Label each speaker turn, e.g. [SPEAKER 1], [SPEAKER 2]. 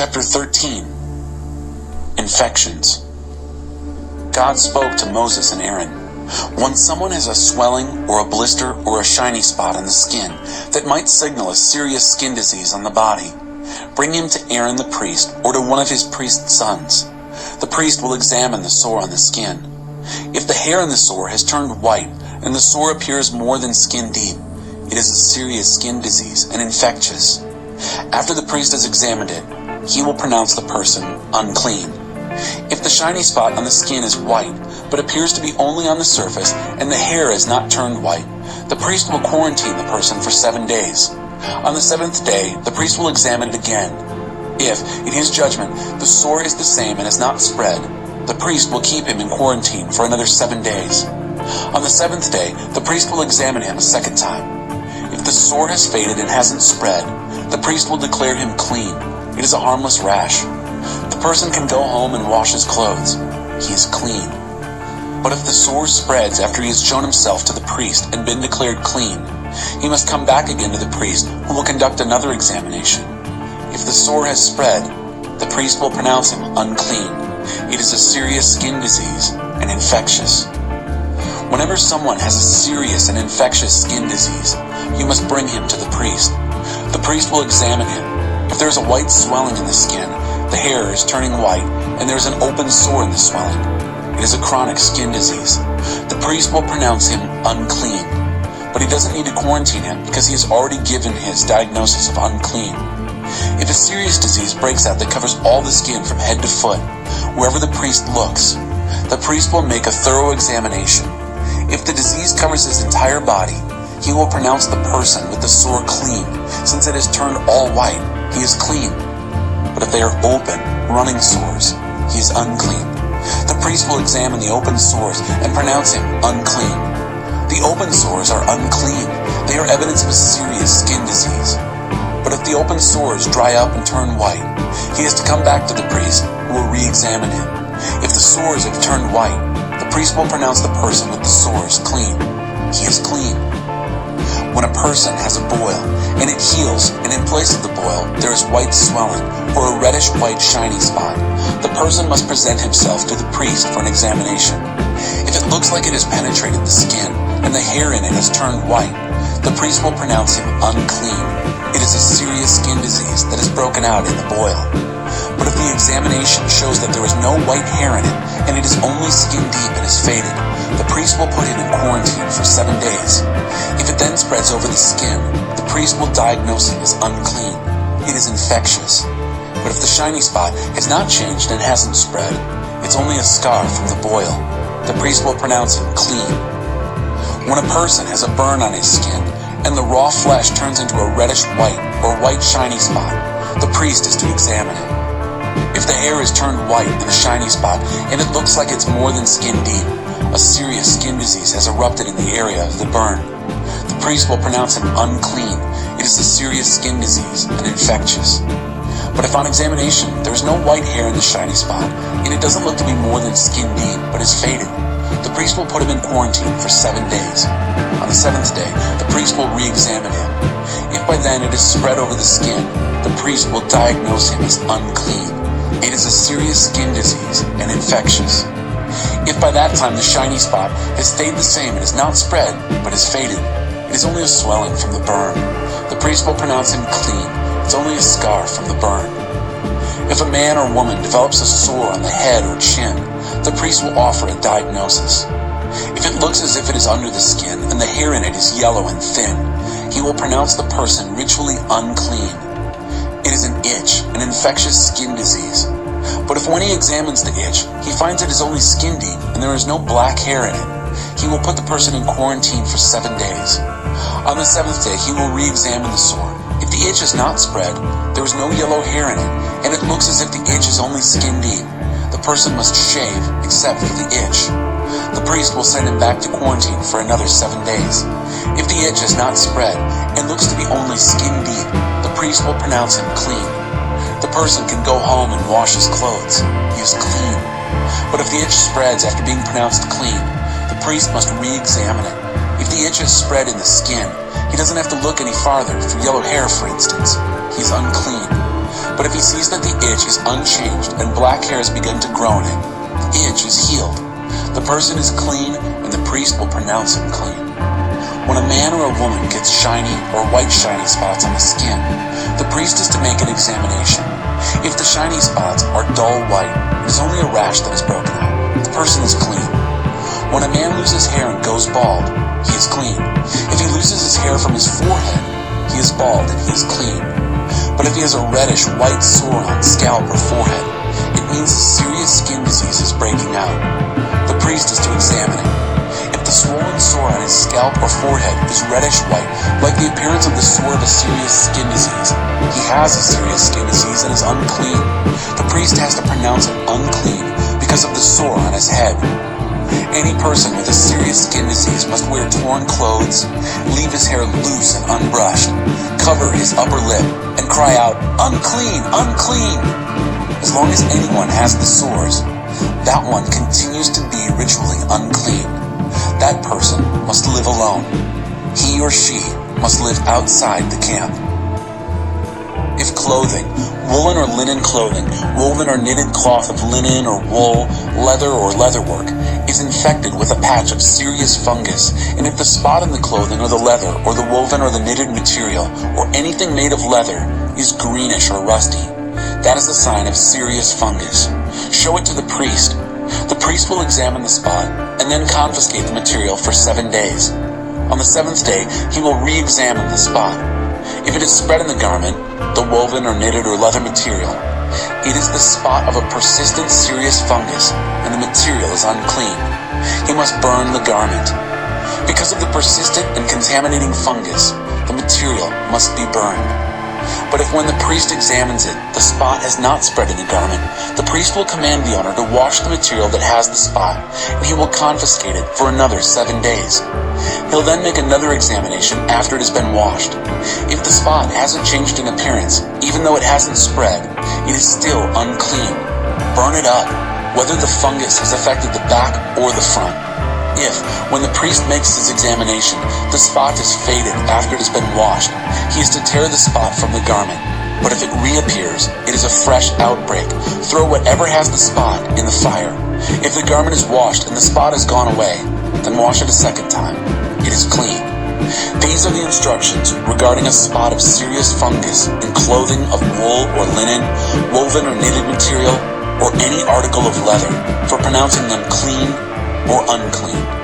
[SPEAKER 1] Chapter 13. Infections. God spoke to Moses and Aaron. When someone has a swelling or a blister or a shiny spot on the skin that might signal a serious skin disease on the body, bring him to Aaron the priest or to one of his priest's sons. The priest will examine the sore on the skin. If the hair in the sore has turned white and the sore appears more than skin deep, it is a serious skin disease and infectious. After the priest has examined it, he will pronounce the person unclean. If the shiny spot on the skin is white, but appears to be only on the surface, and the hair is not turned white, the priest will quarantine the person for 7 days. On the 7th day, the priest will examine it again. If, in his judgment, the sore is the same and has not spread, the priest will keep him in quarantine for another 7 days. On the 7th day, the priest will examine him a second time. If the sore has faded and hasn't spread, the priest will declare him clean. It is a harmless rash. The person can go home and wash his clothes. He is clean. But if the sore spreads after he has shown himself to the priest and been declared clean, he must come back again to the priest, who will conduct another examination. If the sore has spread, the priest will pronounce him unclean. It is a serious skin disease and infectious. Whenever someone has a serious and infectious skin disease, you must bring him to the priest. The priest will examine him. If there is a white swelling in the skin, the hair is turning white, and there is an open sore in the swelling, it is a chronic skin disease. The priest will pronounce him unclean, but he doesn't need to quarantine him because he has already given his diagnosis of unclean. If a serious disease breaks out that covers all the skin from head to foot, wherever the priest looks, the priest will make a thorough examination. If the disease covers his entire body, he will pronounce the person with the sore clean, since it has turned all white. He is clean. But if they are open, running sores, he is unclean. The priest will examine the open sores and pronounce him unclean. The open sores are unclean. They are evidence of a serious skin disease. But if the open sores dry up and turn white, he is to come back to the priest, who will re-examine him. If the sores have turned white, the priest will pronounce the person with the sores clean. He is clean. When a person has a boil, and it heals, and in place of the boil, there is white swelling, or a reddish-white shiny spot, the person must present himself to the priest for an examination. If it looks like it has penetrated the skin, and the hair in it has turned white, the priest will pronounce him unclean. It is a serious skin disease that has broken out in the boil. But if the examination shows that there is no white hair in it, and it is only skin deep and is faded, the priest will put him in quarantine for 7 days. If it then spreads over the skin, the priest will diagnose him as unclean. It is infectious. But if the shiny spot has not changed and hasn't spread, it's only a scar from the boil, the priest will pronounce him clean. When a person has a burn on his skin, and the raw flesh turns into a reddish white or white shiny spot, the priest is to examine it. If the hair is turned white in a shiny spot, and it looks like it's more than skin deep, a serious skin disease has erupted in the area of the burn. The priest will pronounce him unclean. It is a serious skin disease and infectious. But if on examination there is no white hair in the shiny spot, and it doesn't look to be more than skin deep but is faded, the priest will put him in quarantine for 7 days. On the 7th day, the priest will re-examine him. If by then it has spread over the skin, the priest will diagnose him as unclean. It is a serious skin disease and infectious. If by that time the shiny spot has stayed the same and has not spread, but has faded, it is only a swelling from the burn. The priest will pronounce him clean. It's only a scar from the burn. If a man or woman develops a sore on the head or chin, the priest will offer a diagnosis. If it looks as if it is under the skin and the hair in it is yellow and thin, he will pronounce the person ritually unclean. It is an itch, an infectious skin disease. But if when he examines the itch, he finds it is only skin deep and there is no black hair in it, he will put the person in quarantine for 7 days. On the 7th day, he will re-examine the sore. If the itch is not spread, there is no yellow hair in it, and it looks as if the itch is only skin deep, the person must shave except for the itch. The priest will send him back to quarantine for another 7 days. If the itch has not spread and looks to be only skin deep, the priest will pronounce him clean. The person can go home and wash his clothes. He is clean. But if the itch spreads after being pronounced clean, the priest must re-examine it. If the itch has spread in the skin, he doesn't have to look any farther for yellow hair, for instance. He is unclean. But if he sees that the itch is unchanged and black hairs begin to grow in it, the itch is healed. The person is clean, and the priest will pronounce him clean. When a man or a woman gets shiny or white shiny spots on the skin, the priest is to make an examination. If the shiny spots are dull white, it is only a rash that is broken out. The person is clean. When a man loses hair and goes bald, he is clean. If he loses his hair from his forehead, he is bald and he is clean. But if he has a reddish white sore on scalp or forehead, it means a serious skin disease is breaking out. The priest is to examine it. If the swollen sore on his scalp or forehead is reddish white, like the appearance of the sore of a serious skin disease, he has a serious skin disease and is unclean. The priest has to pronounce it unclean because of the sore on his head. Any person with a serious skin disease must wear torn clothes, leave his hair loose and unbrushed, cover his upper lip, and cry out, "Unclean! Unclean!" As long as anyone has the sores, that one continues to be ritually unclean. That person must live alone. He or she must live outside the camp. If clothing, woolen or linen clothing, woven or knitted cloth of linen or wool, leather or leatherwork, is infected with a patch of serious fungus, and if the spot in the clothing or the leather or the woven or the knitted material or anything made of leather is greenish or rusty, that is a sign of serious fungus. Show it to the priest. The priest will examine the spot and then confiscate the material for 7 days. On the 7th day, he will re-examine the spot. If it is spread in the garment, the woven or knitted or leather material, it is the spot of a persistent serious fungus, and the material is unclean. He must burn the garment. Because of the persistent and contaminating fungus, the material must be burned. But if when the priest examines it, the spot has not spread in the garment, the priest will command the owner to wash the material that has the spot, and he will confiscate it for another 7 days. He'll then make another examination after it has been washed. If the spot hasn't changed in appearance, even though it hasn't spread, it is still unclean. Burn it up, whether the fungus has affected the back or the front. If, when the priest makes his examination, the spot is faded after it has been washed, he is to tear the spot from the garment. But if it reappears, it is a fresh outbreak. Throw whatever has the spot in the fire. If the garment is washed and the spot has gone away, then wash it a second time. It is clean. These are the instructions regarding a spot of serious fungus in clothing of wool or linen, woven or knitted material, or any article of leather, for pronouncing them clean or unclean.